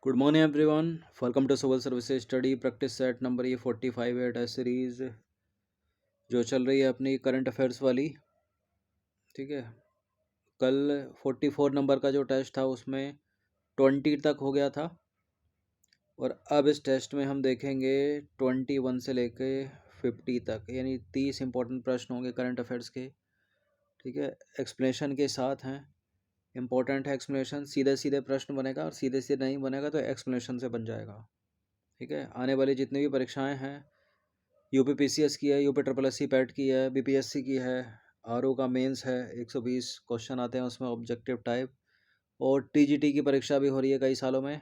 Good morning everyone. Welcome to civil services study practice set number ये 45 है test series जो चल रही है अपनी करंट अफेयर्स वाली। ठीक है, कल 44 नंबर का जो टेस्ट था उसमें 20 तक हो गया था और अब इस टेस्ट में हम देखेंगे 21 से लेके 50 तक, यानी 30 इंपॉर्टेंट प्रश्न होंगे करंट अफेयर्स के। ठीक है, एक्सप्लेनेशन के साथ हैं। इंपॉर्टेंट है एक्सप्लेनेशन, सीधे सीधे प्रश्न बनेगा और सीधे सीधे नहीं बनेगा तो एक्सप्लेनेशन से बन जाएगा। ठीक है, आने वाली जितनी भी परीक्षाएं हैं, यूपी पीसीएस की है, यूपी ट्रिपल एससी पैट की है, बीपीएससी की है, आरओ का मेंस है, 120 क्वेश्चन आते हैं उसमें ऑब्जेक्टिव टाइप, और टीजीटी की परीक्षा भी हो रही है कई सालों में।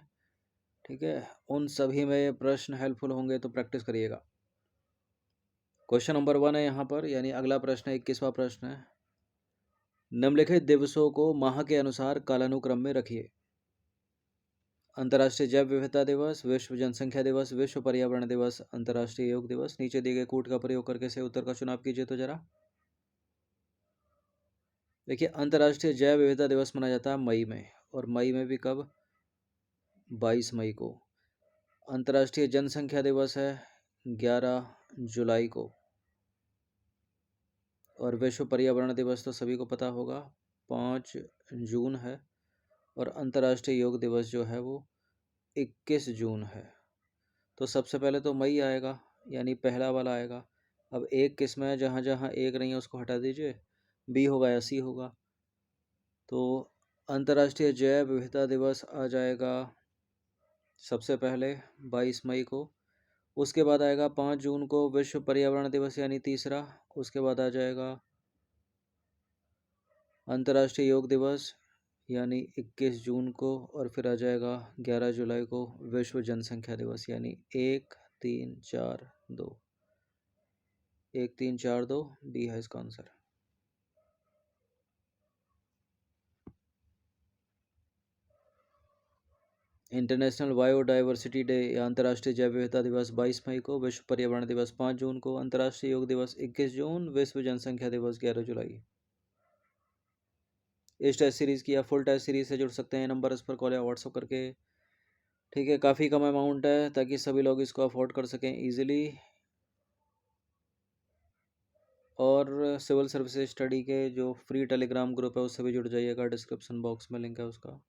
ठीक है, उन सभी में प्रश्न हेल्पफुल होंगे तो प्रैक्टिस करिएगा। क्वेश्चन नंबर 1 है यहाँ पर, यानी अगला प्रश्न है, 21वां प्रश्न है। निम्नलिखित दिवसों को माह के अनुसार कालानुक्रम में रखिए। अंतर्राष्ट्रीय जैव विविधता दिवस, विश्व जनसंख्या दिवस, विश्व पर्यावरण दिवस, अंतर्राष्ट्रीय योग दिवस। नीचे दिए गए कूट का प्रयोग करके से उत्तर का चुनाव कीजिए तो जरा। देखिए, अंतर्राष्ट्रीय जैव विविधता दिवस मनाया जाता है मई में, और मई में भी कब? 22 मई को। अंतर्राष्ट्रीय जनसंख्या दिवस है 11 जुलाई को, और विश्व पर्यावरण दिवस तो सभी को पता होगा 5 जून है, और अंतर्राष्ट्रीय योग दिवस जो है वो 21 जून है। तो सबसे पहले तो मई आएगा, यानी पहला वाला आएगा। अब एक किस में है, जहाँ जहाँ एक नहीं है उसको हटा दीजिए, बी होगा या सी होगा। तो अंतर्राष्ट्रीय जैव विविधता दिवस आ जाएगा सबसे पहले 22 मई को। उसके बाद आएगा 5 जून को विश्व पर्यावरण दिवस, यानी तीसरा। उसके बाद आ जाएगा अंतर्राष्ट्रीय योग दिवस, यानी 21 जून को, और फिर आ जाएगा 11 जुलाई को विश्व जनसंख्या दिवस, यानी 1 3 4 2। 1 3 4 2, बी है इसका आंसर। इंटरनेशनल बायोडाइवर्सिटी डे या अंतर्राष्ट्रीय जैव विविधता दिवस 22 मई को, विश्व पर्यावरण दिवस 5 जून को, अंतर्राष्ट्रीय योग दिवस 21 जून, विश्व जनसंख्या दिवस 11 जुलाई। इस टेस्ट सीरीज की या फुल टेस्ट सीरीज से जुड़ सकते हैं, नंबर इस पर कॉल या व्हाट्सअप करके। ठीक है, काफ़ी कम अमाउंट है ताकि सभी लोग इसको अफोर्ड कर सकें ईजिली। और सिविल सर्विसेज स्टडी के जो फ्री टेलीग्राम ग्रुप है उससे भी जुड़ जाइएगा, डिस्क्रिप्शन बॉक्स में लिंक है उसका।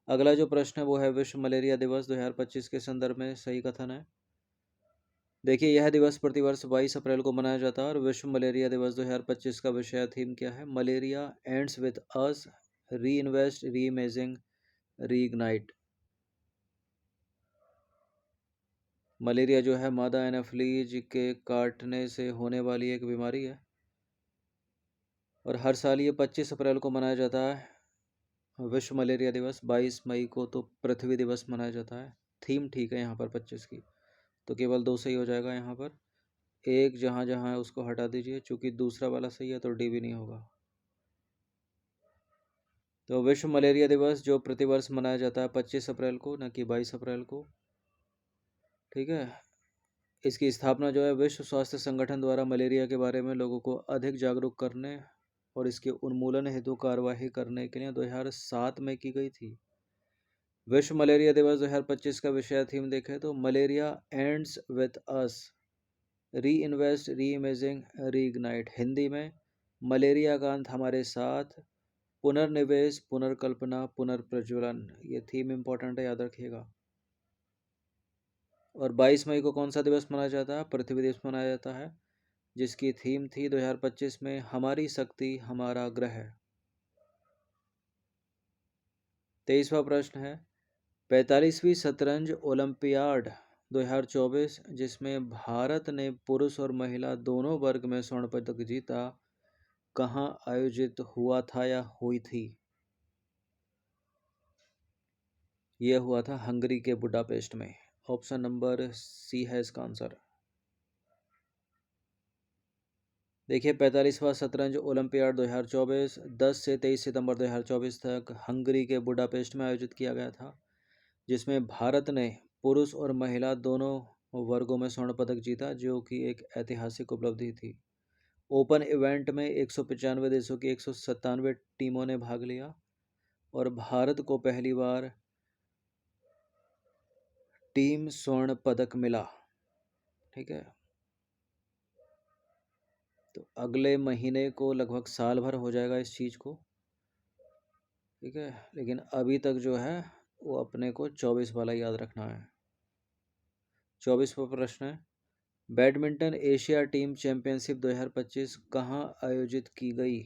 अगला जो प्रश्न है वो है विश्व मलेरिया दिवस 2025 के संदर्भ में सही कथन है। देखिए, यह दिवस प्रतिवर्ष 22 अप्रैल को मनाया जाता है, और विश्व मलेरिया दिवस 2025 का विषय थीम क्या है? मलेरिया एंड्स विद अस, री इन्वेस्ट, री इमेजिंग, रीइग्नाइट। मलेरिया जो है मादा एनाफ्लीज के काटने से होने वाली एक बीमारी है, और हर साल ये 25 अप्रैल को मनाया जाता है विश्व मलेरिया दिवस। 22 मई को तो पृथ्वी दिवस मनाया जाता है। थीम ठीक है यहाँ पर 25 की, तो केवल 2 सही हो जाएगा यहाँ पर। एक जहाँ जहाँ है उसको हटा दीजिए, चूंकि दूसरा वाला सही है तो डी भी नहीं होगा। तो विश्व मलेरिया दिवस जो प्रतिवर्ष मनाया जाता है 25 अप्रैल को, न कि 22 अप्रैल को। ठीक है, इसकी स्थापना जो है विश्व स्वास्थ्य संगठन द्वारा मलेरिया के बारे में लोगों को अधिक जागरूक करने और इसके उन्मूलन हेतु कार्यवाही करने के लिए 2007 में की गई थी। विश्व मलेरिया दिवस 2025 का विषय थीम देखें तो मलेरिया एंड्स विथ अस, री इन्वेस्ट, री इमेजिंग, रीइग्नाइट। हिंदी में मलेरिया का अंत हमारे साथ, पुनर्निवेश, पुनर्कल्पना, पुनर्प्रज्वलन। ये थीम इंपॉर्टेंट है, याद रखिएगा। और 22 मई को कौन सा दिवस मनाया जाता है? पृथ्वी दिवस मनाया जाता है, जिसकी थीम थी 2025 में हमारी शक्ति हमारा ग्रह। 23वां प्रश्न है, 45वीं शतरंज ओलंपियाड 2024 जिसमें भारत ने पुरुष और महिला दोनों वर्ग में स्वर्ण पदक जीता, कहाँ आयोजित हुआ था या हुई थी? यह हुआ था हंगरी के बुडापेस्ट में। ऑप्शन नंबर सी है इसका आंसर। देखिए, 45वां शतरंज ओलंपियाड 2024 10 से 23 सितंबर 2024 तक हंगरी के बुडापेस्ट में आयोजित किया गया था, जिसमें भारत ने पुरुष और महिला दोनों वर्गों में स्वर्ण पदक जीता, जो कि एक ऐतिहासिक उपलब्धि थी। ओपन इवेंट में 195 देशों की 197 टीमों ने भाग लिया, और भारत को पहली बार टीम स्वर्ण पदक मिला। ठीक है, तो अगले महीने को लगभग साल भर हो जाएगा इस चीज़ को। ठीक है, लेकिन अभी तक जो है वो अपने को 24 वाला याद रखना है। 24वां प्रश्न है, बैडमिंटन एशिया टीम चैंपियनशिप 2025 कहाँ आयोजित की गई?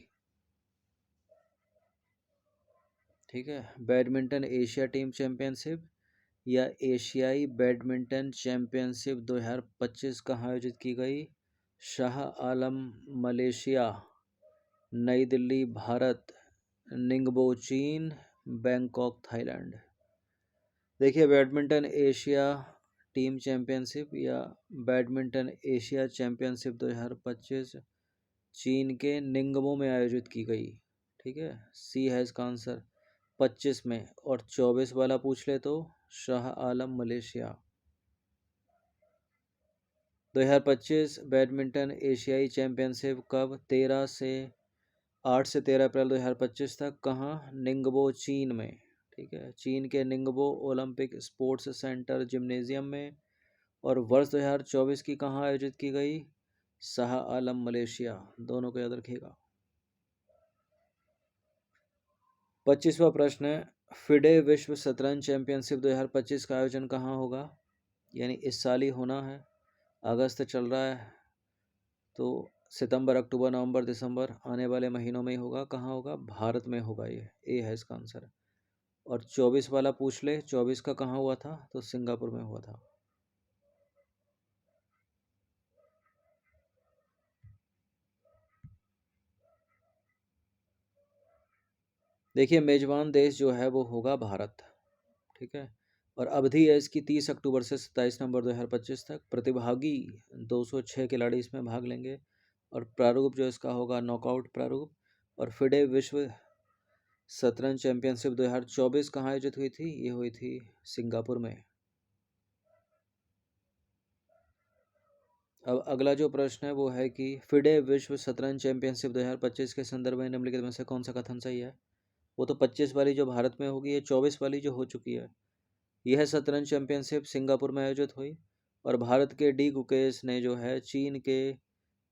ठीक है, बैडमिंटन एशिया टीम चैंपियनशिप या एशियाई बैडमिंटन चैंपियनशिप 2025 कहाँ आयोजित की गई? शाह आलम मलेशिया, नई दिल्ली भारत, निंगबो चीन, बैंकॉक थाईलैंड। देखिए, बैडमिंटन एशिया टीम चैंपियनशिप या बैडमिंटन एशिया चैंपियनशिप 2025 चीन के निंगबो में आयोजित की गई। ठीक है, सी है इसका आंसर 25 में। और 24 वाला पूछ ले तो शाह आलम मलेशिया। 2025 बैडमिंटन एशियाई चैंपियनशिप कब? 8 से 13 अप्रैल 2025 तक। कहाँ? निंगबो चीन में। ठीक है, चीन के निंगबो ओलंपिक स्पोर्ट्स सेंटर जिम्नेजियम में। और वर्ष 2024 की कहाँ आयोजित की गई? शाह आलम मलेशिया। दोनों को याद रखिएगा। 25वां प्रश्न है, फिडे विश्व शतरंज चैंपियनशिप 2025 का आयोजन कहाँ होगा? यानी इस साल ही होना है, अगस्त चल रहा है, तो सितंबर अक्टूबर नवंबर दिसंबर आने वाले महीनों में ही होगा। कहाँ होगा? भारत में होगा। ये ए है इसका आंसर। और 24 वाला पूछ ले, 24 का कहाँ हुआ था? तो सिंगापुर में हुआ था। देखिए, मेजबान देश जो है वो होगा भारत। ठीक है, और अवधि है इसकी 30 अक्टूबर से 27 नवंबर 2025 तक। प्रतिभागी 206 खिलाड़ी इसमें भाग लेंगे। और प्रारूप जो इसका होगा नॉकआउट प्रारूप। और फिडे विश्व शतरंज चैंपियनशिप 2024 कहाँ आयोजित हुई थी? ये हुई थी सिंगापुर में। अब अगला जो प्रश्न है वो है कि फिडे विश्व शतरंज चैंपियनशिप 2025 के संदर्भ में निम्नलिखित में से कौन सा कथन सही है? वो तो 25 वाली जो भारत में होगी, ये 24 वाली जो हो चुकी है। यह शतरंज चैंपियनशिप सिंगापुर में आयोजित हुई और भारत के डी गुकेश ने जो है चीन के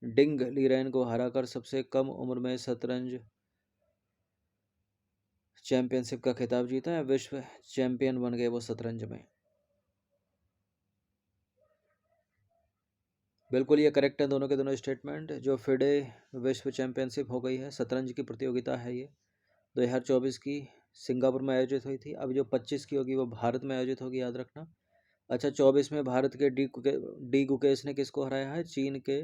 डिंग लीरेन को हराकर सबसे कम उम्र में शतरंज चैंपियनशिप का खिताब जीता है। विश्व चैंपियन बन गए वो शतरंज में। बिल्कुल ये करेक्ट है, दोनों के दोनों स्टेटमेंट। जो फिडे विश्व चैंपियनशिप हो गई है, शतरंज की प्रतियोगिता है ये, 2024 की सिंगापुर में आयोजित हुई थी। अब जो 25 की होगी वो भारत में आयोजित होगी, याद रखना। अच्छा, 24 में भारत के डी गुकेश ने किसको हराया है? चीन के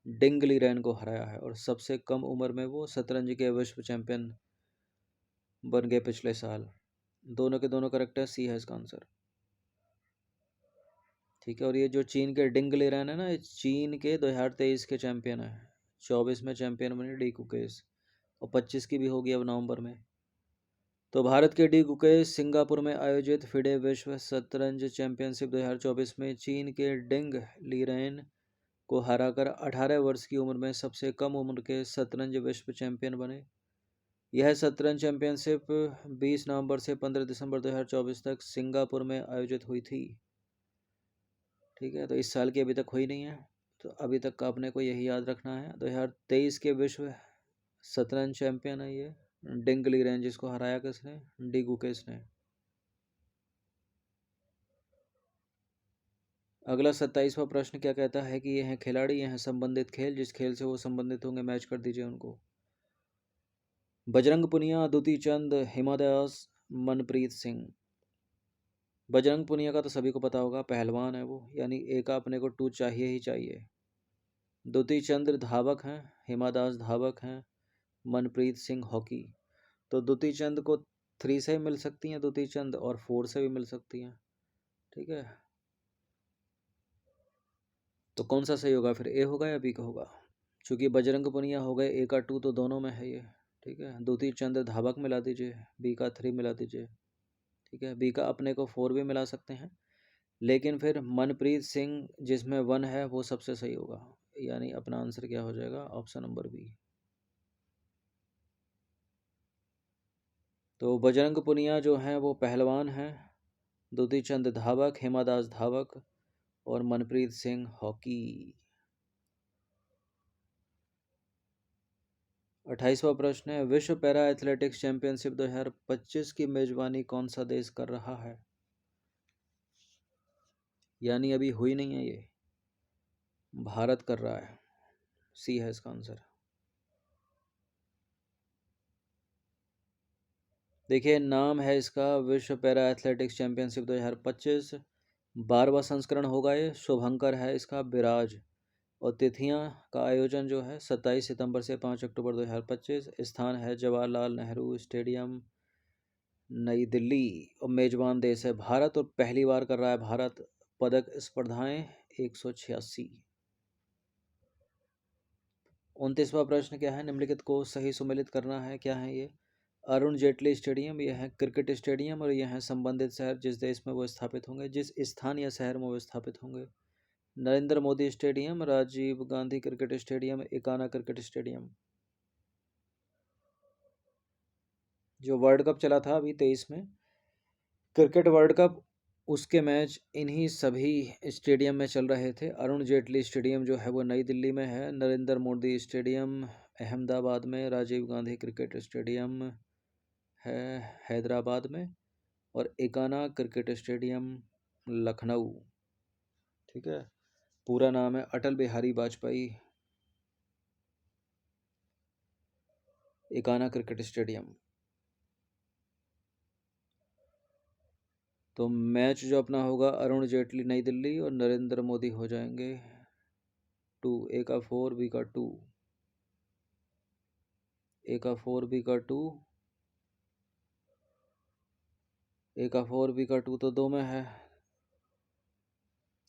डिंग लीरेन को हराया है। और सबसे कम उम्र में वो शतरंज के विश्व चैंपियन बन गए पिछले साल। दोनों के दोनों करेक्ट है, सी है इसका आंसर। ठीक है, और ये जो चीन के डिंग लीरेन है ना, ये चीन के 2023 के चैंपियन है। 24 में चैंपियन बने डी गुकेश, और 25 की भी होगी अब नवंबर में। तो भारत के डी गुकेश सिंगापुर में आयोजित फिडे विश्व शतरंज चैंपियनशिप 2024 में चीन के डिंग लीरेन को हराकर 18 वर्ष की उम्र में सबसे कम उम्र के शतरंज विश्व चैंपियन बने। यह शतरंज चैंपियनशिप 20 नवंबर से 15 दिसंबर 2024 तक सिंगापुर में आयोजित हुई थी। ठीक है, तो इस साल की अभी तक हुई नहीं है, तो अभी तक का अपने को यही याद रखना है। 2023 के विश्व शतरंज चैंपियन है ये डिंग लीरेन, जिसको हराया किसने? डी गुकेश ने। अगला 27वां प्रश्न क्या कहता है कि ये हैं खिलाड़ी, ये हैं संबंधित खेल, जिस खेल से वो संबंधित होंगे मैच कर दीजिए उनको। बजरंग पुनिया, दुती चंद, हिमा दास, मनप्रीत सिंह। बजरंग पुनिया का तो सभी को पता होगा, पहलवान है वो, यानी ए का अपने को 2 चाहिए ही चाहिए। दुती चंद धावक हैं, हिमा दास धावक हैं, मनप्रीत सिंह हॉकी। तो दुती चंद को 3 से भी मिल सकती हैं दुती चंद, और 4 से भी मिल सकती हैं। ठीक है, तो कौन सा सही होगा फिर, ए होगा या बी का होगा? चूंकि बजरंग पुनिया हो गए ए का 2, तो दोनों में है ये। ठीक है, दुती चंद धावक मिला दीजिए, बी का 3 मिला दीजिए। ठीक है, बी का अपने को 4 भी मिला सकते हैं, लेकिन फिर मनप्रीत सिंह जिसमें 1 है वो सबसे सही होगा। यानी अपना आंसर क्या हो जाएगा? Option number B. तो बजरंग पुनिया जो हैं वो पहलवान हैं, दुती चंद धावक, हेमा दास धावक और मनप्रीत सिंह हॉकी। 28वां प्रश्न है, विश्व पैरा एथलेटिक्स चैंपियनशिप 2025 की मेजबानी कौन सा देश कर रहा है? यानी अभी हुई नहीं है ये, भारत कर रहा है। सी है इसका आंसर। देखिए नाम है इसका विश्व पैरा एथलेटिक्स चैंपियनशिप 2025, 12वां संस्करण होगा ये। शुभंकर है इसका विराज। और तिथियां का आयोजन जो है 27 सितंबर से 5 अक्टूबर 2025। स्थान है जवाहरलाल नेहरू स्टेडियम, नई दिल्ली। और मेजबान देश है भारत और पहली बार कर रहा है भारत। पदक स्पर्धाएं 186। 29वां प्रश्न क्या है, निम्नलिखित को सही सुमेलित करना है। क्या है ये? अरुण जेटली स्टेडियम, यह है क्रिकेट स्टेडियम और यह है संबंधित शहर जिस देश में वो स्थापित होंगे, जिस स्थान या शहर में वो स्थापित होंगे। Narendra Modi stadium, Rajiv Gandhi cricket stadium, Ekana cricket stadium. जो वर्ल्ड कप चला था अभी 23 में, क्रिकेट वर्ल्ड कप, उसके मैच इन्हीं सभी स्टेडियम में चल रहे थे। अरुण जेटली स्टेडियम जो है वो नई दिल्ली में है। नरेंद्र मोदी स्टेडियम अहमदाबाद में। राजीव गांधी क्रिकेट स्टेडियम है हैदराबाद में। और एकाना क्रिकेट स्टेडियम लखनऊ। ठीक है, पूरा नाम है अटल बिहारी वाजपेयी एकाना क्रिकेट स्टेडियम। तो मैच जो अपना होगा, अरुण जेटली नई दिल्ली और नरेंद्र मोदी हो जाएंगे 2। ए का 4, बी का 2, ए का 4, बी का 2, ए का 4, बी का 2 तो 2 में है।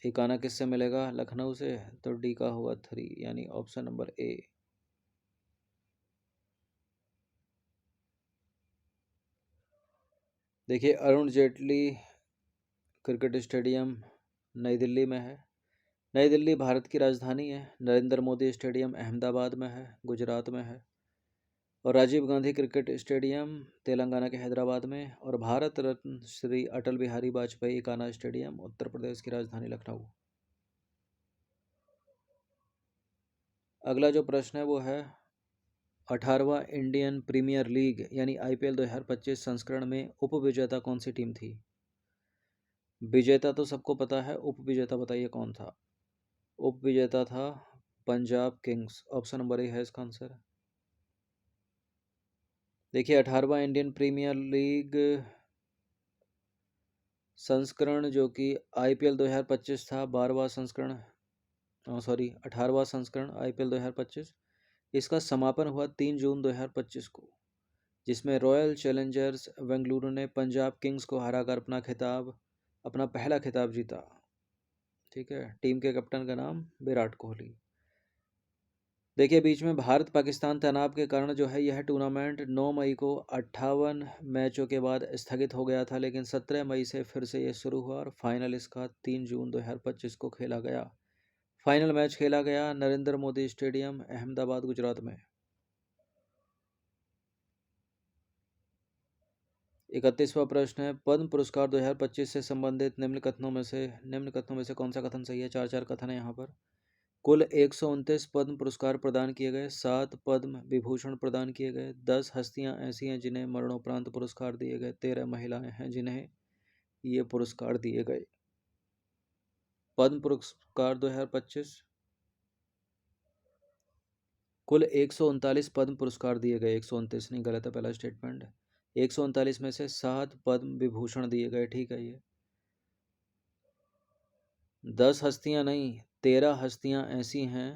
एकाना किससे मिलेगा? लखनऊ से। तो डी का होगा 3, यानी ऑप्शन नंबर ए। देखिए अरुण जेटली क्रिकेट स्टेडियम नई दिल्ली में है। नई दिल्ली भारत की राजधानी है। नरेंद्र मोदी स्टेडियम अहमदाबाद में है, गुजरात में है। और राजीव गांधी क्रिकेट स्टेडियम तेलंगाना के हैदराबाद में। और भारत रत्न श्री अटल बिहारी वाजपेयी एकाना स्टेडियम उत्तर प्रदेश की राजधानी लखनऊ। अगला जो प्रश्न है वो है, 18वां इंडियन प्रीमियर लीग यानी आईपीएल 2025 संस्करण में उपविजेता कौन सी टीम थी? विजेता तो सबको पता है, उपविजेता बताइए कौन था? उपविजेता था Punjab Kings. Option number A है इसका आंसर। देखिए 18वां इंडियन प्रीमियर लीग संस्करण जो कि आईपीएल 2025 था, 12वां संस्करण, 18वां संस्करण आईपीएल 2025, इसका समापन हुआ 3 जून 2025 को, जिसमें रॉयल चैलेंजर्स बेंगलुरु ने पंजाब किंग्स को हराकर अपना पहला खिताब जीता। ठीक है, टीम के कैप्टन का नाम विराट कोहली। देखिए बीच में भारत पाकिस्तान तनाव के कारण जो है यह टूर्नामेंट 9 मई को 58 मैचों के बाद स्थगित हो गया था, लेकिन 17 मई से फिर से ये शुरू हुआ और फाइनल इसका 3 जून 2025 को खेला गया। फाइनल मैच खेला गया नरेंद्र मोदी स्टेडियम अहमदाबाद गुजरात में। 31वां प्रश्न है, पद्म पुरस्कार 2025 से संबंधित निम्न कथनों में से कौन सा कथन सही है? 4 कथन है यहाँ पर। कुल 129 पद्म पुरस्कार प्रदान किए गए, 7 पद्म विभूषण प्रदान किए गए, 10 हस्तियां ऐसी हैं जिन्हें मरणोपरांत पुरस्कार दिए गए, 13 महिलाएं हैं जिन्हें ये पुरस्कार दिए गए। पद्म पुरस्कार 2025 कुल 139 पद्म पुरस्कार दिए गए। 129 नहीं, गलत है पहला स्टेटमेंट। 139 में से 7 पद्म विभूषण दिए गए। ठीक है, ये 10 हस्तियां नहीं, 13 हस्तियां ऐसी हैं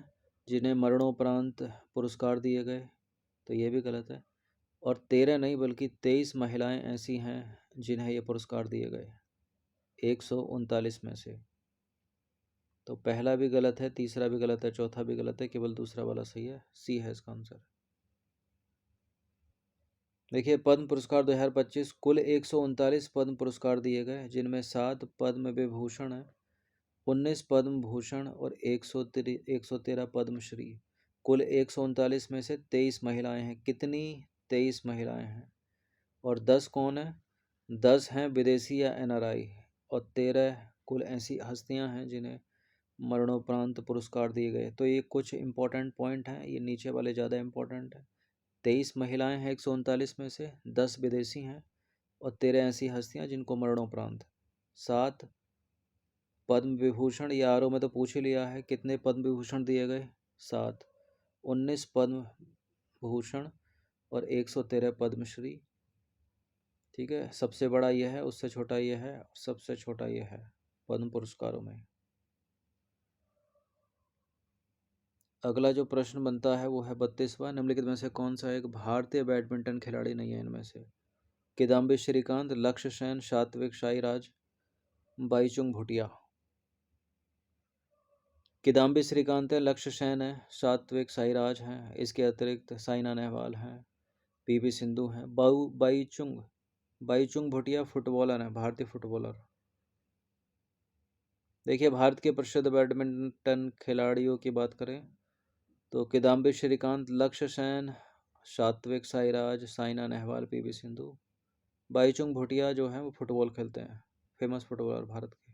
जिन्हें मरणोपरांत पुरस्कार दिए गए, तो ये भी गलत है। और 13 नहीं बल्कि 23 महिलाएं ऐसी हैं जिन्हें ये पुरस्कार दिए गए 139 में से। तो पहला भी गलत है, तीसरा भी गलत है, चौथा भी गलत है, केवल दूसरा वाला सही है। सी है इसका आंसर। देखिए पद्म पुरस्कार 2025 कुल 139 पद्म पुरस्कार दिए गए, जिनमें 7 पद्म विभूषण है, 19 पद्म भूषण और 113 पद्मश्री। कुल 139 में से 23 महिलाएं हैं। कितनी? 23 महिलाएं हैं। और 10 कौन है? 10 हैं विदेशी या एनआरआई। और 13 कुल ऐसी हस्तियां हैं जिन्हें मरणोपरांत पुरस्कार दिए गए। तो ये कुछ इंपॉर्टेंट पॉइंट हैं, ये नीचे वाले ज़्यादा इंपॉर्टेंट हैं। 23 महिलाएं हैं 139 में से, 10 विदेशी हैं और 13 ऐसी हस्तियां जिनको मरणोपरांत। 7 पद्म विभूषण, ये आरओ में तो पूछ ही लिया है, कितने पद्म विभूषण दिए गए? 7। 19 पद्म भूषण और 113 पद्मश्री। ठीक है, सबसे बड़ा यह है, उससे छोटा यह है, सबसे छोटा यह है पद्म पुरस्कारों में। अगला जो प्रश्न बनता है वो है 32वां, निम्नलिखित में से कौन सा एक भारतीय बैडमिंटन खिलाड़ी नहीं है इनमें से? किदाम्बी श्रीकांत, लक्ष्य सेन, सात्विक साईराज, बाईचुंग भूटिया। किदाम्बी श्रीकांत है, लक्ष्य सेन है, सात्विक साईराज हैं, इसके अतिरिक्त साइना नेहवाल हैं, पीवी सिंधु हैं, बाईचुंग भूटिया फुटबॉलर हैं, भारतीय फुटबॉलर। देखिए, भारत के प्रसिद्ध बैडमिंटन खिलाड़ियों की बात करें तो किदाम्बी श्रीकांत, लक्ष्य सेन, सात्विक साईराज, साइना नेहवाल, पीवी सिंधु। बाईचुंग भूटिया जो हैं वो फुटबॉल खेलते हैं, फेमस फुटबॉलर भारत के।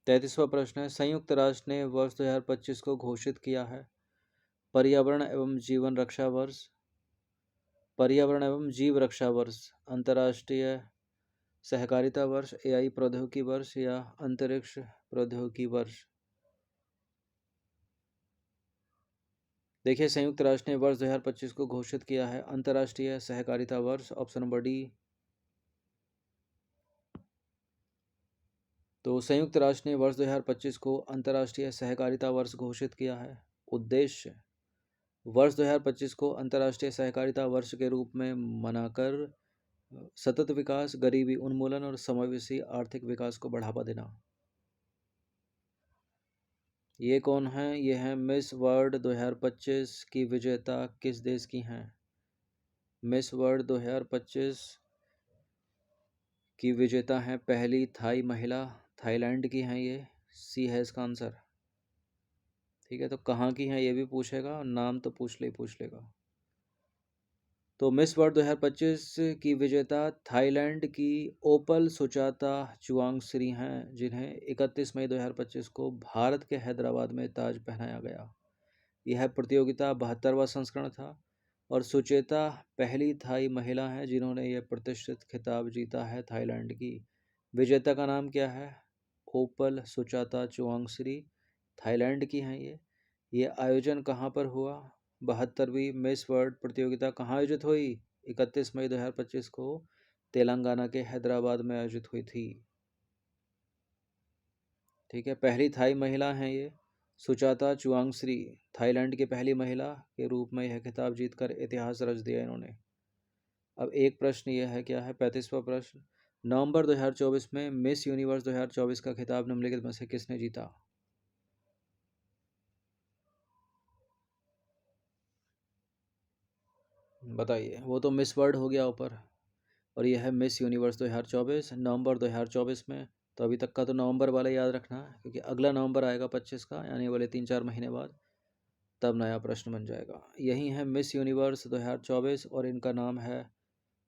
33वां प्रश्न है, संयुक्त राष्ट्र ने वर्ष 2025 को घोषित किया है पर्यावरण एवं जीवन रक्षा वर्ष, पर्यावरण एवं जीव रक्षा वर्ष, अंतर्राष्ट्रीय सहकारिता वर्ष, एआई प्रौद्योगिकी वर्ष या अंतरिक्ष प्रौद्योगिकी वर्ष? देखिए, संयुक्त राष्ट्र ने वर्ष 2025 को घोषित किया है अंतर्राष्ट्रीय सहकारिता वर्ष, ऑप्शन नंबर डी। तो संयुक्त राष्ट्र ने वर्ष 2025 को अंतर्राष्ट्रीय सहकारिता वर्ष घोषित किया है। उद्देश्य, वर्ष 2025 को अंतर्राष्ट्रीय सहकारिता वर्ष के रूप में मनाकर सतत विकास, गरीबी उन्मूलन और समावेशी आर्थिक विकास को बढ़ावा देना। ये कौन है? ये है मिस वर्ल्ड 2025 की विजेता किस देश की हैं? मिस वर्ल्ड 2025 की विजेता हैं पहली थाई महिला, थाईलैंड की हैं ये, सी है इसका आंसर। ठीक है, तो कहाँ की हैं ये भी पूछेगा और नाम तो पूछ लेगा। तो मिस वर्ल्ड 2025 की विजेता थाईलैंड की ओपल सुचाता चुआंगश्री हैं, जिन्हें 31 मई 2025 को भारत के हैदराबाद में ताज पहनाया गया। यह प्रतियोगिता 72वां संस्करण था और सुचेता पहली थाई महिला हैं जिन्होंने यह प्रतिष्ठित खिताब जीता है। थाईलैंड की विजेता का नाम क्या है? ओपल सुचाता चुआंगश्री, थाईलैंड की हैं ये आयोजन कहाँ पर हुआ? 72वीं मिस वर्ल्ड प्रतियोगिता कहाँ आयोजित हुई? 31 मई 2025 को तेलंगाना के हैदराबाद में आयोजित हुई थी। ठीक है, पहली थाई महिला हैं ये सुचाता चुआंगश्री, थाईलैंड की पहली महिला के रूप में यह खिताब जीतकर इतिहास रच दिया इन्होंने। अब एक प्रश्न यह है, क्या है 35वां प्रश्न, नवंबर 2024 में मिस यूनिवर्स 2024 का खिताब निम्नलिखित में से किसने जीता? बताइए, वो तो मिस वर्ल्ड हो गया ऊपर और यह है मिस यूनिवर्स 2024 नवंबर 2024 में। तो अभी तक का तो नवंबर वाला याद रखना है, क्योंकि अगला नवंबर आएगा 25 का, यानी वाले 3-4 महीने बाद, तब नया प्रश्न बन जाएगा। यही है मिस यूनिवर्स 2024 और इनका नाम है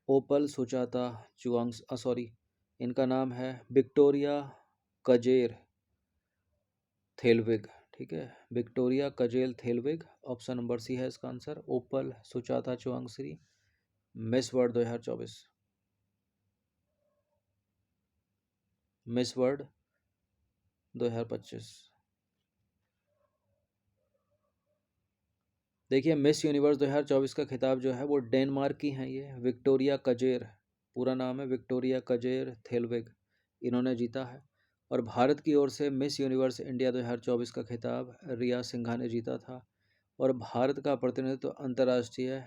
ओपल सुचाता इनका नाम है विक्टोरिया कजेर थेलविग। ठीक है, Victoria Kjaer Theilvig, option number C है इसका answer, Opal Suchata Chuangsri, Miss World 2024। Miss World 2025। देखिए, मिस यूनिवर्स 2024 का खिताब जो है वो डेनमार्क की हैं, ये विक्टोरिया कजेर, पूरा नाम है विक्टोरिया कजेर थेलविग, इन्होंने जीता है। और भारत की ओर से मिस यूनिवर्स इंडिया 2024 का खिताब रिया सिंघा ने जीता था और भारत का प्रतिनिधित्व अंतर्राष्ट्रीय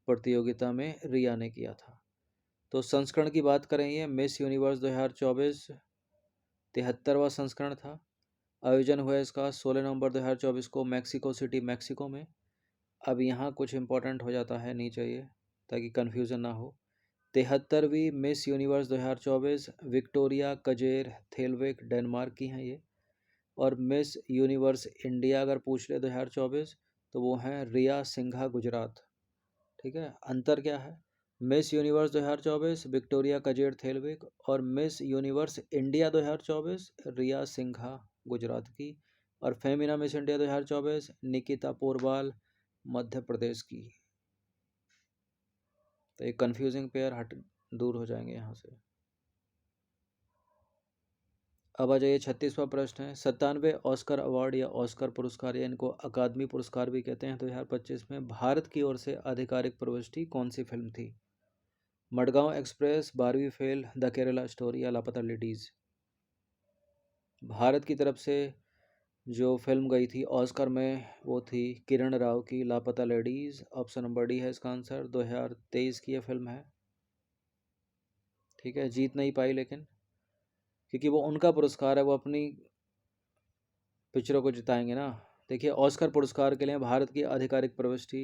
प्रतियोगिता में रिया ने किया था। तो संस्करण की बात करें, ये मिस यूनिवर्स 2024 73वां संस्करण था। आयोजन हुआ इसका 16 नवंबर 2024 को मैक्सिको सिटी, मैक्सिको में। अब यहाँ कुछ इंपॉर्टेंट हो जाता है नीचे ये, ताकि कन्फ्यूज़न ना हो। 73वीं मिस यूनिवर्स 2024 विक्टोरिया कजेर थेलविग डेनमार्क की हैं ये। और मिस यूनिवर्स इंडिया अगर पूछ ले 2024 तो वो हैं रिया सिंघा गुजरात। ठीक है, अंतर क्या है? मिस यूनिवर्स 2024 विक्टोरिया कजेर थेलविक, और मिस यूनिवर्स इंडिया 2024 रिया सिंघा गुजरात की, और फेमिना मिस इंडिया 2024 निकिता पोरवाल मध्य प्रदेश की। तो एक कंफ्यूजिंग पेयर हट दूर हो जाएंगे यहाँ से। अब आ जाइए 36वां प्रश्न है, 97वें ऑस्कर अवार्ड या ऑस्कर पुरस्कार या इनको अकादमी पुरस्कार भी कहते हैं 2025 में भारत की ओर से आधिकारिक प्रविष्टि कौन सी फिल्म थी? मडगांव एक्सप्रेस, 12वीं फेल, द केरला स्टोरी या लापता लेडीज? भारत की तरफ से जो फिल्म गई थी ऑस्कर में वो थी किरण राव की लापता लेडीज। ऑप्शन नंबर डी है इसका आंसर। 2023 की यह फिल्म है। ठीक है, जीत नहीं पाई लेकिन क्योंकि वो उनका पुरस्कार है, वो अपनी पिक्चरों को जिताएंगे ना। देखिए, ऑस्कर पुरस्कार के लिए भारत की आधिकारिक प्रविष्टि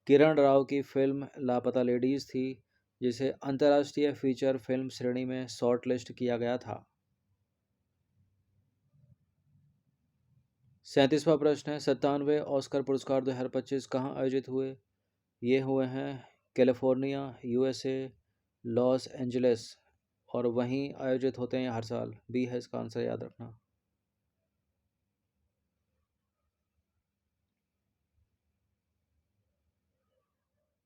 किरण राव की फिल्म लापता लेडीज थी, जिसे अंतर्राष्ट्रीय फीचर फिल्म श्रेणी में शॉर्ट लिस्ट किया गया था। 37वां प्रश्न है, 97वें ऑस्कर पुरस्कार 2025 कहाँ आयोजित हुए? ये हुए हैं कैलिफोर्निया, यूएसए, लॉस एंजलिस, और वहीं आयोजित होते हैं हर साल। बी है इसका आंसर, याद रखना।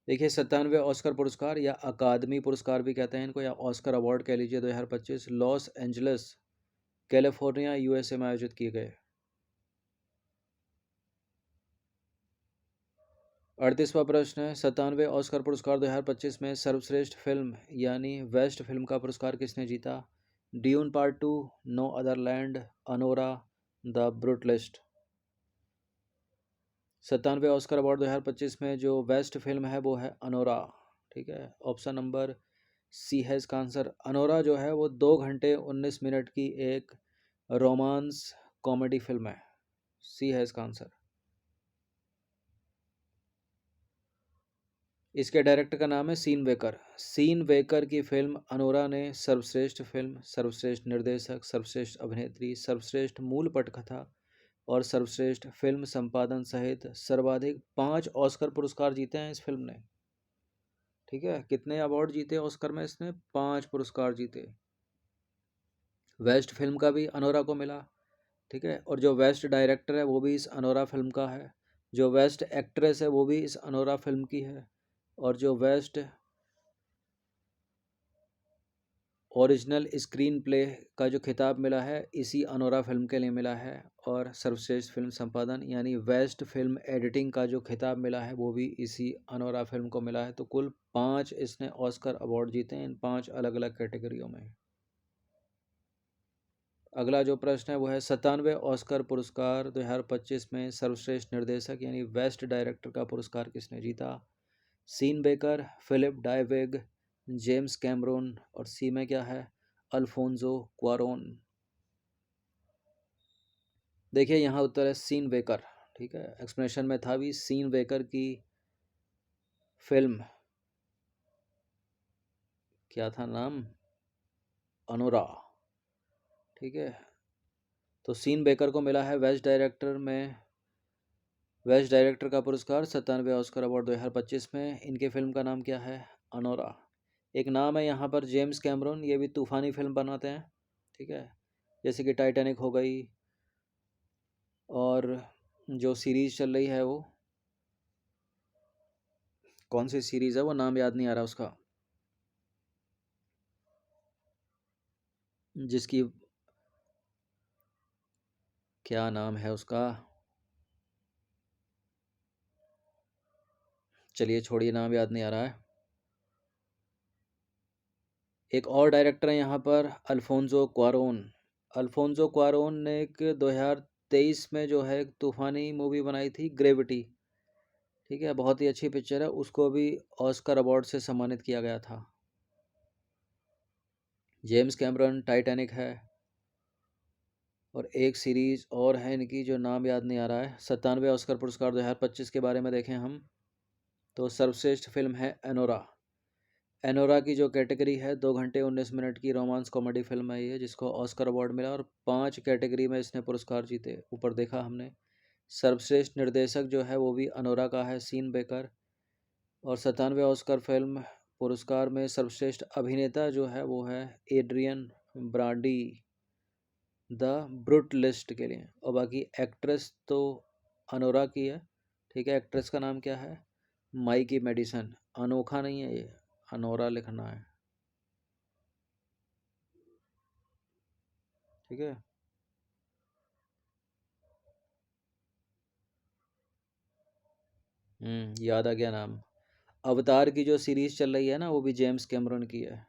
देखिए, 97वें ऑस्कर पुरस्कार या अकादमी पुरस्कार भी कहते हैं इनको, या ऑस्कर अवार्ड कह लीजिए, 2025 लॉस एंजलिस कैलिफोर्निया यूएसए में आयोजित किए गए। 38वां प्रश्न है, 97वें ऑस्कर पुरस्कार 2025 में सर्वश्रेष्ठ फिल्म यानी बेस्ट फिल्म का पुरस्कार किसने जीता? Dune Part 2, No Other Land, Anora, The Brutalist? 97वें ऑस्कर अवार्ड 2025 में जो बेस्ट फिल्म है वो है अनोरा। ठीक है, ऑप्शन नंबर सी है इसका आंसर। अनोरा जो है वो 2 घंटे 19 मिनट की एक रोमांस कॉमेडी फिल्म है। सी है इसका आंसर। इसके डायरेक्टर का नाम है सीन वेकर। सीन वेकर की फिल्म अनोरा ने सर्वश्रेष्ठ फिल्म, सर्वश्रेष्ठ निर्देशक, सर्वश्रेष्ठ अभिनेत्री, सर्वश्रेष्ठ मूल पटकथा और सर्वश्रेष्ठ फिल्म संपादन सहित सर्वाधिक 5 ऑस्कर पुरस्कार जीते हैं इस फिल्म ने। ठीक है, कितने अवार्ड जीते ऑस्कर में इसने? 5 पुरस्कार जीते। बेस्ट फिल्म का भी अनोरा को मिला। ठीक है, और जो बेस्ट डायरेक्टर है वो भी इस अनोरा फिल्म का है। जो बेस्ट एक्ट्रेस है वो भी इस अनोरा फिल्म की है। और जो बेस्ट ओरिजिनल स्क्रीन प्ले का जो खिताब मिला है इसी अनोरा फिल्म के लिए मिला है। और सर्वश्रेष्ठ फिल्म संपादन यानी बेस्ट फिल्म एडिटिंग का जो खिताब मिला है वो भी इसी अनोरा फिल्म को मिला है। तो कुल 5 इसने ऑस्कर अवार्ड जीते हैं इन 5 अलग अलग कैटेगरियों में। अगला जो प्रश्न है वो है, 97वें ऑस्कर पुरस्कार 2025 में सर्वश्रेष्ठ निर्देशक यानी बेस्ट डायरेक्टर का पुरस्कार किसने जीता? सीन बेकर, फिलिप डायवेग, जेम्स कैमरून, और सी में क्या है? Alfonso Cuaron. देखिए, यहाँ उत्तर है सीन बेकर। ठीक है, एक्सप्लेनेशन में था भी, सीन बेकर की फिल्म क्या था नाम? अनोरा। ठीक है, तो सीन बेकर को मिला है बेस्ट डायरेक्टर में बेस्ट डायरेक्टर का पुरस्कार 97वें ऑस्कर अवार्ड 2025 में। इनके फिल्म का नाम क्या है? अनोरा। एक नाम है यहाँ पर जेम्स कैमरून, ये भी तूफानी फिल्म बनाते हैं। ठीक है, जैसे कि टाइटैनिक हो गई, और जो सीरीज़ चल रही है वो कौन सी सीरीज़ है वो नाम याद नहीं आ रहा उसका, जिसकी क्या नाम है उसका, चलिए छोड़िए, नाम याद नहीं आ रहा है। एक और डायरेक्टर है यहाँ पर, अल्फोंसो क्वारोन। अल्फोंसो क्वारोन ने एक 2023 में जो है एक तूफानी मूवी बनाई थी, ग्रेविटी। ठीक है, बहुत ही अच्छी पिक्चर है, उसको भी ऑस्कर अवार्ड से सम्मानित किया गया था। जेम्स कैमरन टाइटैनिक है, और एक सीरीज़ और है इनकी जो नाम याद नहीं आ रहा है। 97वें ऑस्कर पुरस्कार 2025 के बारे में देखें हम तो सर्वश्रेष्ठ फिल्म है एनोरा। एनोरा की जो कैटेगरी है 2 घंटे 19 मिनट की रोमांस कॉमेडी फिल्म है ये, जिसको ऑस्कर अवार्ड मिला, और 5 कैटेगरी में इसने पुरस्कार जीते। ऊपर देखा हमने, सर्वश्रेष्ठ निर्देशक जो है वो भी अनोरा का है, सीन बेकर। और 97वें ऑस्कर फिल्म पुरस्कार में सर्वश्रेष्ठ अभिनेता जो है वो है Adrien Brody The Brutalist के लिए। और बाकी एक्ट्रेस तो अनोरा की है। ठीक है, एक्ट्रेस का नाम क्या है? Mikey Madison. अनोखा नहीं है ये, अनोरा लिखना है। ठीक है, याद आ गया नाम। अवतार की जो सीरीज चल रही है ना, वो भी जेम्स कैमरन की है।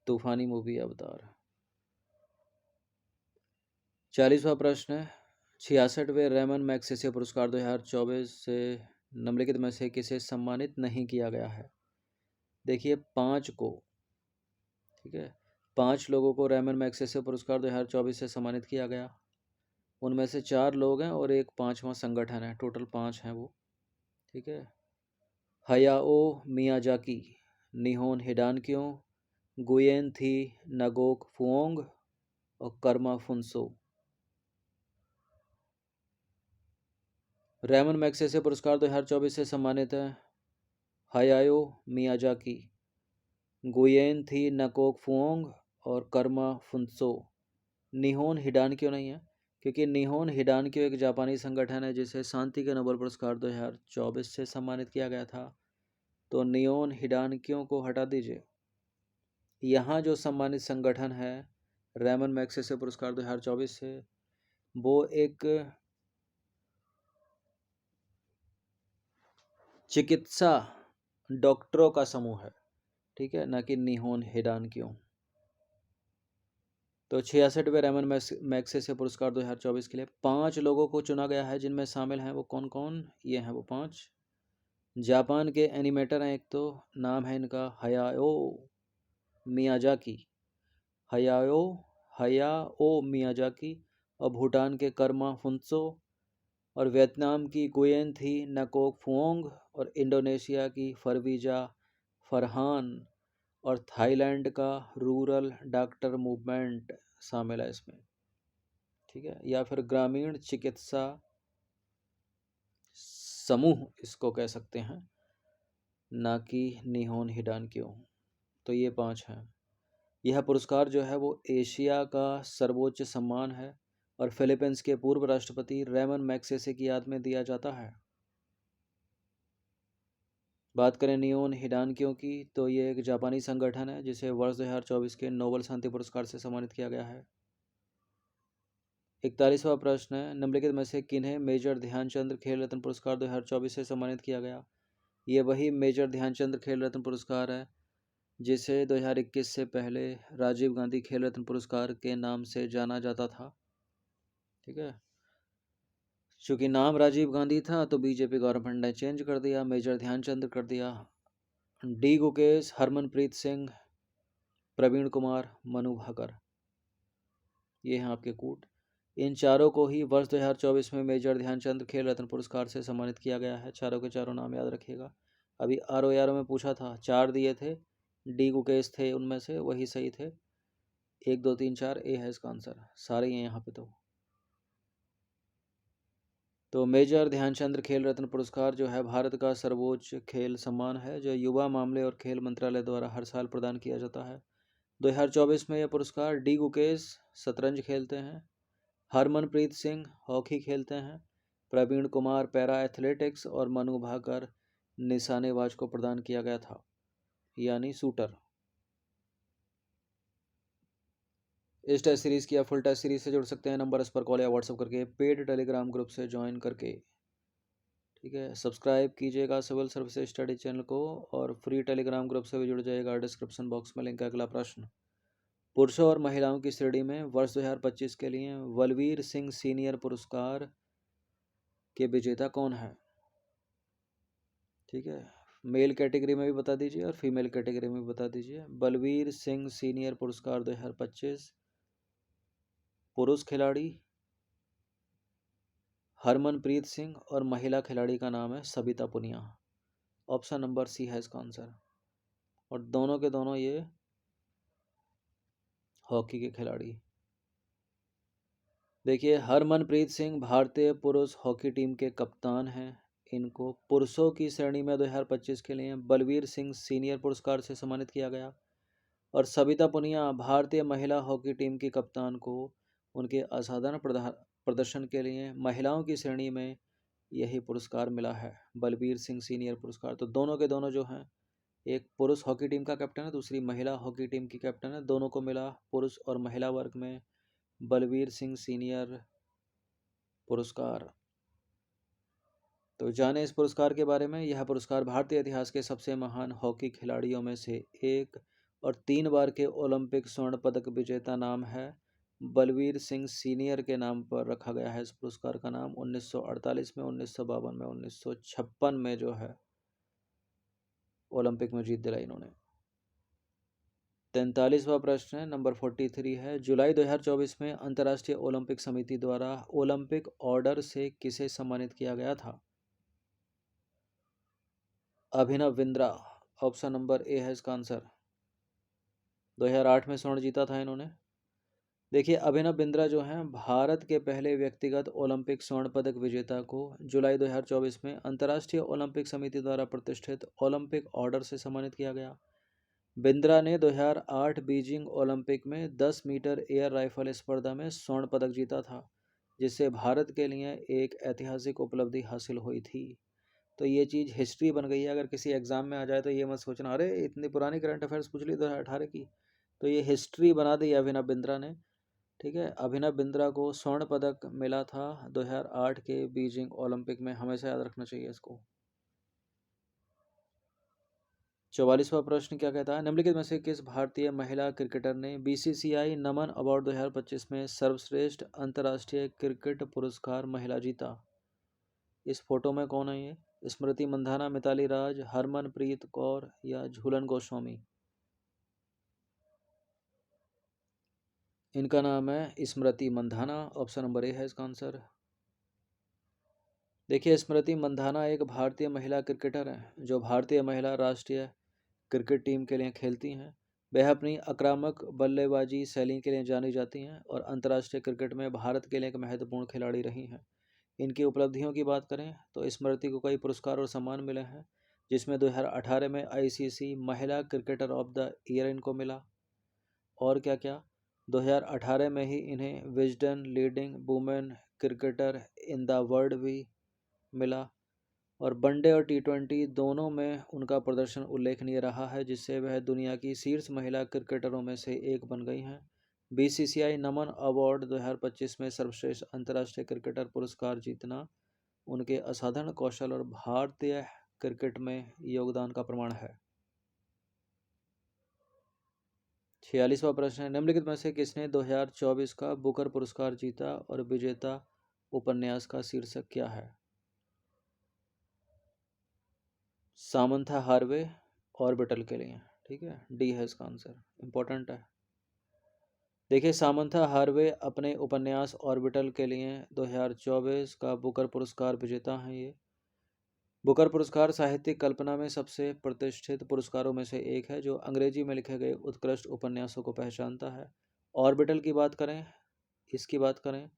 तूफानी मूवी है अवतार। 40वां प्रश्न है, 66वें रेमन मैग्सेसे पुरस्कार 2024 से निम्नलिखित में से किसे सम्मानित नहीं किया गया है? देखिए 5 को, ठीक है, 5 लोगों को रेमन मैग्सेसे पुरस्कार 2024 से सम्मानित किया गया। उनमें से 4 लोग हैं और एक 5वां संगठन है, टोटल 5 हैं वो। ठीक है, हयाओ मियाजाकी, निहोन हिडानक्यो, गुयेन थी नगोक फुओंग और कर्मा फुनसो। रेमन मैग्सेसे पुरस्कार 2024 से सम्मानित है हयाओ मियाजाकी, गुयेन थी नकोक फुओंग और कर्मा फुनसो। निहोन हिडानक्यो नहीं है, क्योंकि निहोन हिडानक्यो एक जापानी संगठन है जिसे शांति के नोबेल पुरस्कार 2024 से सम्मानित किया गया था। तो निहोन हिडानक्यो को हटा दीजिए। यहाँ जो सम्मानित संगठन है रेमन मैग्सेसे पुरस्कार 2024 से, वो एक चिकित्सा डॉक्टरों का समूह है। ठीक है, ना कि निहोन हिडानक्यो। तो 66वें रेमन मैग्सेसे पुरस्कार 2024 के लिए 5 लोगों को चुना गया है, जिनमें शामिल हैं वो कौन कौन? ये हैं वो 5। जापान के एनिमेटर हैं, एक तो नाम है इनका Hayao Miyazaki, Hayao Hayao Miyazaki. और भूटान के कर्मा फुनसो, और वियतनाम की गुयेन थी नकोक फुओंग, और इंडोनेशिया की फरवीजा फरहान, और थाईलैंड का रूरल डॉक्टर मूवमेंट शामिल है इसमें। ठीक है, या फिर ग्रामीण चिकित्सा समूह इसको कह सकते हैं, ना कि निहोन हिडानक्यो। तो ये 5 हैं। यह पुरस्कार जो है वो एशिया का सर्वोच्च सम्मान है और फिलीपींस के पूर्व राष्ट्रपति रेमन मैग्सेसे की याद में दिया जाता है। बात करें निहोन हिडानक्यो की, तो ये एक जापानी संगठन है जिसे वर्ष 2024 के नोबेल शांति पुरस्कार से सम्मानित किया गया है। 41वां प्रश्न है, निम्नलिखित में से किन्हें मेजर ध्यानचंद खेल रत्न पुरस्कार 2024 से सम्मानित किया गया? ये वही मेजर ध्यानचंद खेल रत्न पुरस्कार है जिसे 2021 से पहले राजीव गांधी खेल रत्न पुरस्कार के नाम से जाना जाता था। ठीक है, चूंकि नाम राजीव गांधी था तो बीजेपी गवर्नमेंट ने चेंज कर दिया, मेजर ध्यानचंद कर दिया। डी गुकेश, हरमनप्रीत सिंह, प्रवीण कुमार, मनु भाकर, ये हैं आपके कूट। इन चारों को ही वर्ष 2024 में मेजर ध्यानचंद खेल रत्न पुरस्कार से सम्मानित किया गया है। चारों के चारों नाम याद रखिएगा। अभी ROAR में पूछा था, 4 दिए थे, डी गुकेश थे उनमें से, वही सही थे। 1 2 3 4 ए है इसका आंसर, सारे ही हैं यहाँ पे। तो मेजर ध्यानचंद खेल रत्न पुरस्कार जो है भारत का सर्वोच्च खेल सम्मान है जो युवा मामले और खेल मंत्रालय द्वारा हर साल प्रदान किया जाता है। 2024 में यह पुरस्कार डी गुकेश शतरंज खेलते हैं, हरमनप्रीत सिंह हॉकी खेलते हैं, प्रवीण कुमार पैरा एथलेटिक्स और मनु भाकर निशानेबाज को प्रदान किया गया था, यानी शूटर। इस टेस्ट सीरीज की या फुल टेस्ट सीरीज से जुड़ सकते हैं नंबर इस पर कॉल या व्हाट्सएप करके, पेड टेलीग्राम ग्रुप से ज्वाइन करके। ठीक है, सब्सक्राइब कीजिएगा सिविल सर्विसेज स्टडी चैनल को और फ्री टेलीग्राम ग्रुप से भी जुड़ जाइएगा, डिस्क्रिप्शन बॉक्स में लिंक है। अगला प्रश्न, पुरुषों और महिलाओं की श्रेणी में वर्ष 2025 के लिए बलवीर सिंह सीनियर पुरस्कार के विजेता कौन है? ठीक है, मेल कैटेगरी में भी बता दीजिए और फीमेल कैटेगरी में भी बता दीजिए। बलवीर सिंह सीनियर पुरस्कार 2025 पुरुष खिलाड़ी हरमनप्रीत सिंह और महिला खिलाड़ी का नाम है Sabita Punia. Option number C है इसका आंसर। और दोनों के दोनों ये हॉकी के खिलाड़ी। देखिए, हरमनप्रीत सिंह भारतीय पुरुष हॉकी टीम के कप्तान हैं। इनको पुरुषों की श्रेणी में 2025 के लिए बलवीर सिंह सीनियर पुरस्कार से सम्मानित किया गया। और सविता पुनिया भारतीय महिला हॉकी टीम की कप्तान को उनके असाधारण प्रदर्शन के लिए महिलाओं की श्रेणी में यही पुरस्कार मिला है, बलबीर सिंह सीनियर पुरस्कार। तो दोनों के दोनों जो हैं, एक पुरुष हॉकी टीम का कैप्टन है, दूसरी महिला हॉकी टीम की कैप्टन है, दोनों को मिला पुरुष और महिला वर्ग में बलबीर सिंह सीनियर पुरस्कार। तो जाने इस पुरस्कार के बारे में। यह पुरस्कार भारतीय इतिहास के सबसे महान हॉकी खिलाड़ियों में से एक और 3 बार के ओलंपिक स्वर्ण पदक विजेता नाम है। बलवीर सिंह सीनियर के नाम पर रखा गया है इस पुरस्कार का नाम। 1948 में, 1952 में, 1956 में जो है ओलंपिक में जीत दिलाई इन्होंने। 43वां प्रश्न है, नंबर 43 है। जुलाई 2024 में अंतर्राष्ट्रीय ओलंपिक समिति द्वारा ओलंपिक ऑर्डर से किसे सम्मानित किया गया था? Abhinav Bindra, option number A है इसका आंसर। 2008 में स्वर्ण जीता था इन्होंने। देखिए, अभिनव बिंद्रा जो हैं भारत के पहले व्यक्तिगत ओलंपिक स्वर्ण पदक विजेता को जुलाई 2024 में अंतर्राष्ट्रीय ओलंपिक समिति द्वारा प्रतिष्ठित ओलंपिक ऑर्डर से सम्मानित किया गया। बिंद्रा ने 2008 बीजिंग ओलंपिक में 10 मीटर एयर राइफल स्पर्धा में स्वर्ण पदक जीता था, जिससे भारत के लिए एक ऐतिहासिक उपलब्धि हासिल हुई थी। तो ये चीज़ हिस्ट्री बन गई है। अगर किसी एग्जाम में आ जाए तो ये मत सोचना अरे इतनी पुरानी करंट अफेयर्स पूछ ली 2018 की। तो ये हिस्ट्री बना दी अभिनव बिंद्रा ने। ठीक है, अभिनव बिंद्रा को स्वर्ण पदक मिला था 2008 के बीजिंग ओलंपिक में, हमेशा याद रखना चाहिए इसको। 44वां प्रश्न क्या कहता है? निम्नलिखित में से किस भारतीय महिला क्रिकेटर ने बीसीसीआई नमन अवार्ड 2025 में सर्वश्रेष्ठ अंतर्राष्ट्रीय क्रिकेट पुरस्कार महिला जीता? इस फोटो में कौन है ये? स्मृति मंधाना, मिताली राज, हरमनप्रीत कौर या झूलन गोस्वामी? इनका नाम है Smriti Mandhana, option number A है इसका आंसर। देखिए, स्मृति मंधाना एक भारतीय महिला क्रिकेटर हैं जो भारतीय महिला राष्ट्रीय क्रिकेट टीम के लिए खेलती हैं। वह अपनी आक्रामक बल्लेबाजी शैली के लिए जानी जाती हैं और अंतर्राष्ट्रीय क्रिकेट में भारत के लिए एक महत्वपूर्ण खिलाड़ी रही हैं। इनकी उपलब्धियों की बात करें तो स्मृति को कई पुरस्कार और सम्मान मिले हैं, जिसमें 2018 में आईसीसी महिला क्रिकेटर ऑफ द ईयर इनको मिला। और क्या क्या, 2018 में ही इन्हें Wisden leading women cricketer in the world भी मिला। और वनडे और टी20 दोनों में उनका प्रदर्शन उल्लेखनीय रहा है, जिससे वह दुनिया की शीर्ष महिला क्रिकेटरों में से एक बन गई हैं। बीसीसीआई नमन अवार्ड 2025 में सर्वश्रेष्ठ अंतर्राष्ट्रीय क्रिकेटर पुरस्कार जीतना उनके असाधारण कौशल और भारतीय क्रिकेट में योगदान का प्रमाण है। 46वां प्रश्न है, निम्नलिखित में से किसने 2024 का बुकर पुरस्कार जीता और विजेता उपन्यास का शीर्षक क्या है? सामंथा हार्वे, ऑर्बिटल के लिए। ठीक है, डी है इसका आंसर, इंपॉर्टेंट है। देखिए, सामंथा हार्वे अपने उपन्यास ऑर्बिटल के लिए 2024 का बुकर पुरस्कार विजेता हैं। ये बुकर पुरस्कार साहित्यिक कल्पना में सबसे प्रतिष्ठित पुरस्कारों में से एक है, जो अंग्रेजी में लिखे गए उत्कृष्ट उपन्यासों को पहचानता है। ऑर्बिटल की बात करें, इसकी बात करें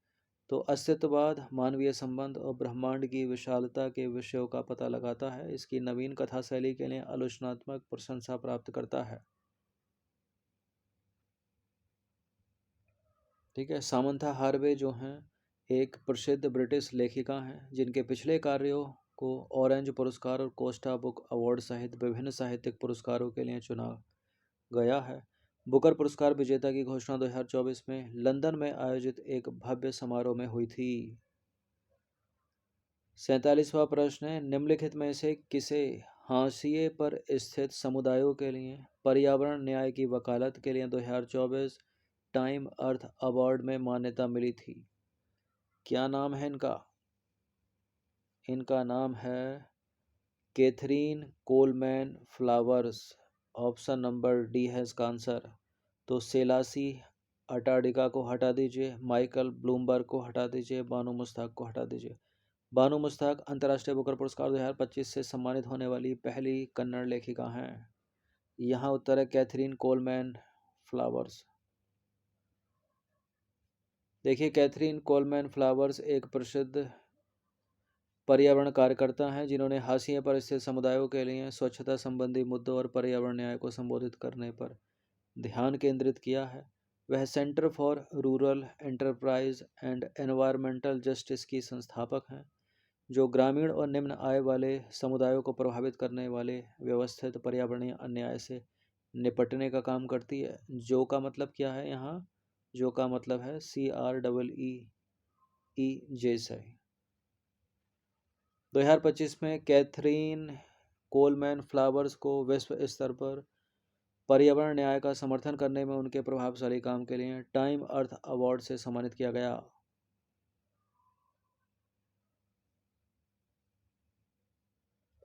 तो अस्तित्ववाद, मानवीय संबंध और ब्रह्मांड की विशालता के विषयों का पता लगाता है। इसकी नवीन कथा शैली के लिए आलोचनात्मक प्रशंसा प्राप्त करता है। ठीक है, सामंथा हार्वे जो हैं एक प्रसिद्ध ब्रिटिश लेखिका हैं, जिनके पिछले कार्यों को ऑरेंज पुरस्कार और कोस्टा बुक अवार्ड सहित विभिन्न साहित्यिक पुरस्कारों के लिए चुना गया है। बुकर पुरस्कार विजेता की घोषणा 2024 में लंदन में आयोजित एक भव्य समारोह में हुई थी। 47वां प्रश्न है, निम्नलिखित में से किसे हाशिए पर स्थित समुदायों के लिए पर्यावरण न्याय की वकालत के लिए 2024 टाइम अर्थ अवार्ड में मान्यता मिली थी? क्या नाम है इनका? इनका नाम है Katherine Coleman Flowers, option number D है इसका आंसर। तो सेलासी अटाडिका को हटा दीजिए, माइकल ब्लूमबर्ग को हटा दीजिए, बानू मुश्ताक को हटा दीजिए। बानू मुश्ताक अंतर्राष्ट्रीय बुकर पुरस्कार 2025 से सम्मानित होने वाली पहली कन्नड़ लेखिका हैं। यहाँ उत्तर है कैथरीन कोलमैन फ्लावर्स। देखिए, कैथरीन कोलमैन फ्लावर्स एक प्रसिद्ध पर्यावरण कार्यकर्ता हैं जिन्होंने हाशिए पर स्थित समुदायों के लिए स्वच्छता संबंधी मुद्दों और पर्यावरण न्याय को संबोधित करने पर ध्यान केंद्रित किया है। वह centre for rural enterprise and environmental justice की संस्थापक हैं, जो ग्रामीण और निम्न आय वाले समुदायों को प्रभावित करने वाले व्यवस्थित पर्यावरणीय अन्याय से निपटने का काम करती है। जो का मतलब क्या है यहाँ? जो का मतलब है CREE जैसे। 2025 में कैथरीन कोलमैन फ्लावर्स को विश्व स्तर पर पर्यावरण न्याय का समर्थन करने में उनके प्रभावशाली काम के लिए टाइम अर्थ अवार्ड से सम्मानित किया गया।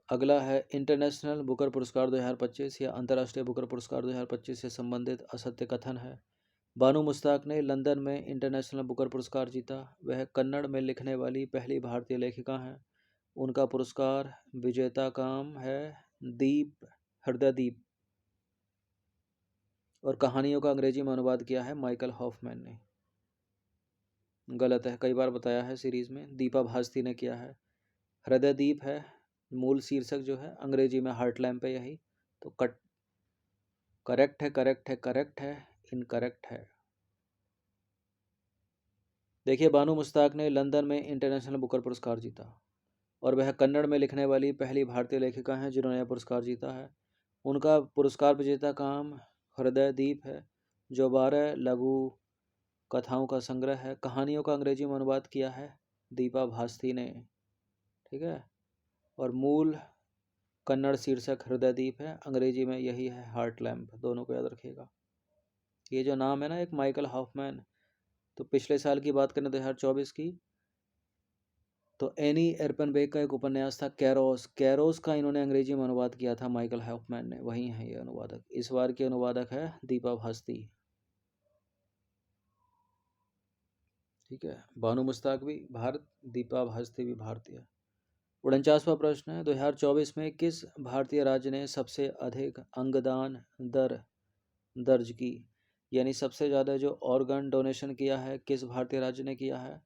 अगला है इंटरनेशनल बुकर पुरस्कार 2025 या अंतर्राष्ट्रीय बुकर पुरस्कार 2025 से संबंधित असत्य कथन है। बानू मुश्ताक ने लंदन में इंटरनेशनल बुकर पुरस्कार जीता। वह कन्नड़ में लिखने वाली पहली भारतीय लेखिका हैं। उनका पुरस्कार विजेता काम है दीप हृदयदीप, और कहानियों का अंग्रेजी में अनुवाद किया है माइकल हॉफमैन ने। गलत है, कई बार बताया है सीरीज में। दीपा भास्ती ने किया है। हृदयदीप है मूल शीर्षक जो है, अंग्रेजी में हार्ट लैम्प है यही। तो करेक्ट है, करेक्ट है, करेक्ट है, इनकरेक्ट है। देखिए, बानू मुश्ताक ने लंदन में इंटरनेशनल बुकर पुरस्कार जीता, और वह कन्नड़ में लिखने वाली पहली भारतीय लेखिका हैं जिन्होंने यह पुरस्कार जीता है। उनका पुरस्कार विजेता काम हृदयदीप है, जो 12 लघु कथाओं का संग्रह है। कहानियों का अंग्रेजी में अनुवाद किया है दीपा भास्ती ने, ठीक है। और मूल कन्नड़ शीर्षक हृदयदीप है, अंग्रेजी में यही है हार्ट लैम्प। दोनों को याद रखिएगा। ये जो नाम है ना, एक माइकल हॉफमैन, तो पिछले साल की बात करें 2024 की, तो एनी एरपनबेक का एक उपन्यास था कैरोस। कैरोस का इन्होंने अंग्रेजी में अनुवाद किया था माइकल हॉफमैन ने, वही है ये अनुवादक। इस बार के अनुवादक है दीपा भास्ती, ठीक है। बानू मुश्ताक भी भारत, दीपा भास्ती भी भारतीय। 49वां प्रश्न है, 2024 में किस भारतीय राज्य ने सबसे अधिक अंगदान दर दर्ज की? यानी सबसे ज़्यादा जो ऑर्गन डोनेशन किया है, किस भारतीय राज्य ने किया है?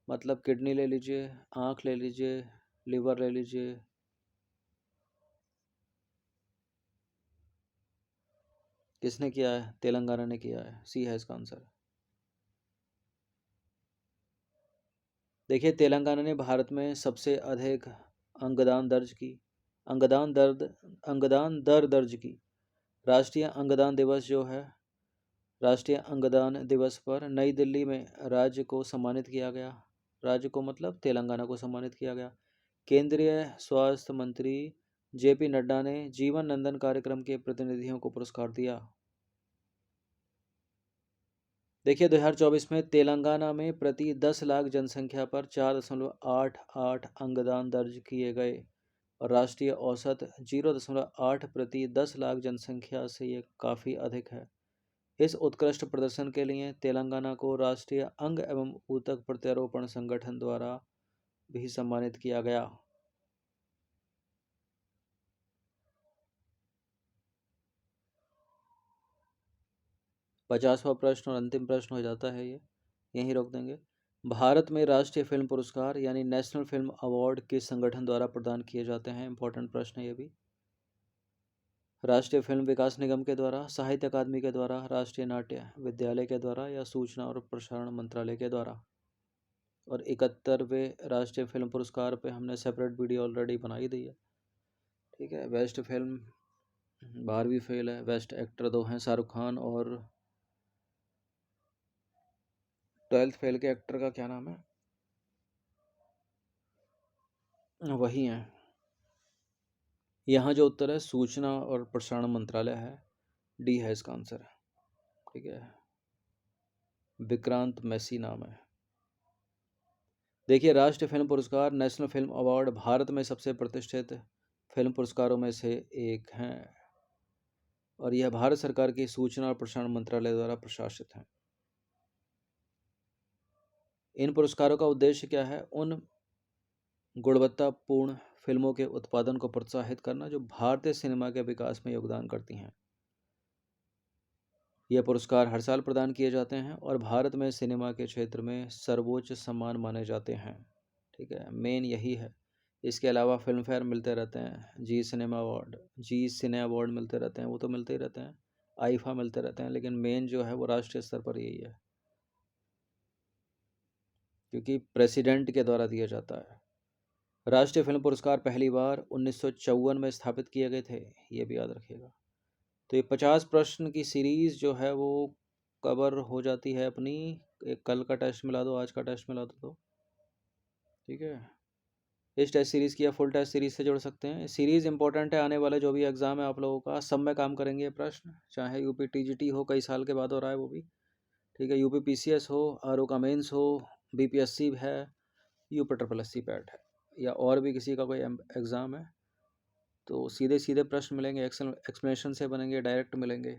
मतलब किडनी ले लीजिए, आँख ले लीजिए, लिवर ले लीजिए। किसने किया है? तेलंगाना ने किया है। सी है इसका आंसर। देखिए, तेलंगाना ने भारत में सबसे अधिक अंगदान दर्ज की, अंगदान दर दर्ज की। राष्ट्रीय अंगदान दिवस जो है, राष्ट्रीय अंगदान दिवस पर नई दिल्ली में राज्य को सम्मानित किया गया। राज्य को मतलब तेलंगाना को सम्मानित किया गया। केंद्रीय स्वास्थ्य मंत्री JP नड्डा ने जीवन नंदन कार्यक्रम के प्रतिनिधियों को पुरस्कार दिया। देखिए, 2024 में तेलंगाना में प्रति 10 लाख जनसंख्या पर 4.88 अंगदान दर्ज किए गए, और राष्ट्रीय औसत 0.8 प्रति 10 लाख जनसंख्या से ये काफ़ी अधिक है। इस उत्कृष्ट प्रदर्शन के लिए तेलंगाना को राष्ट्रीय अंग एवं ऊतक प्रत्यारोपण संगठन द्वारा भी सम्मानित किया गया। 50वां प्रश्न और अंतिम प्रश्न हो जाता है ये, यहीं रोक देंगे। भारत में राष्ट्रीय फिल्म पुरस्कार यानी नेशनल फिल्म अवार्ड किस संगठन द्वारा प्रदान किए जाते हैं? इंपॉर्टेंट प्रश्न है ये भी। राष्ट्रीय फिल्म विकास निगम के द्वारा, साहित्य अकादमी के द्वारा, राष्ट्रीय नाट्य विद्यालय के द्वारा, या सूचना और प्रसारण मंत्रालय के द्वारा। और 71वें राष्ट्रीय फिल्म पुरस्कार पे हमने सेपरेट वीडियो ऑलरेडी बनाई दी है, ठीक है। बेस्ट फिल्म 12वीं फेल है। बेस्ट एक्टर 2 हैं, शाहरुख खान, और 12th फेल के एक्टर का क्या नाम है? वही है। यहाँ जो उत्तर है सूचना और प्रसारण मंत्रालय है, डी है इसका आंसर, ठीक है। विक्रांत मैसी नाम है। देखिए, राष्ट्रीय फिल्म पुरस्कार नेशनल फिल्म अवार्ड भारत में सबसे प्रतिष्ठित फिल्म पुरस्कारों में से एक हैं, और यह भारत सरकार की सूचना और प्रसारण मंत्रालय द्वारा प्रशासित है। इन पुरस्कारों का उद्देश्य क्या है? उन गुणवत्तापूर्ण फिल्मों के उत्पादन को प्रोत्साहित करना जो भारतीय सिनेमा के विकास में योगदान करती हैं। यह पुरस्कार हर साल प्रदान किए जाते हैं और भारत में सिनेमा के क्षेत्र में सर्वोच्च सम्मान माने जाते हैं, ठीक है। मेन यही है। इसके अलावा फिल्म फेयर मिलते रहते हैं, जी सिने अवार्ड मिलते रहते हैं, वो तो मिलते ही रहते हैं, आईफा मिलते रहते हैं, लेकिन मेन जो है वो राष्ट्रीय स्तर पर यही है, क्योंकि प्रेसिडेंट के द्वारा दिया जाता है। राष्ट्रीय फिल्म पुरस्कार पहली बार 1954 में स्थापित किए गए थे, ये भी याद रखिएगा। तो ये 50 प्रश्न की सीरीज जो है वो कवर हो जाती है अपनी। एक कल का टेस्ट मिला दो, आज का टेस्ट मिला दो, तो ठीक है। इस टेस्ट सीरीज़ की या फुल टेस्ट सीरीज़ से जोड़ सकते हैं। सीरीज़ इंपॉर्टेंट है, आने वाले जो भी एग्ज़ाम है आप लोगों का सब में काम करेंगे ये प्रश्न, चाहे यूपी टीजीटी हो, कई साल के बाद हो रहा है वो भी, ठीक है, यूपी पीसीएस हो, आरओ का मेंस हो, बीपीएससी है, यूपी ट्रिपल एससी पैट है, या और भी किसी का कोई एग्ज़ाम है, तो सीधे सीधे प्रश्न मिलेंगे, एक्सप्लेनेशन से बनेंगे, डायरेक्ट मिलेंगे।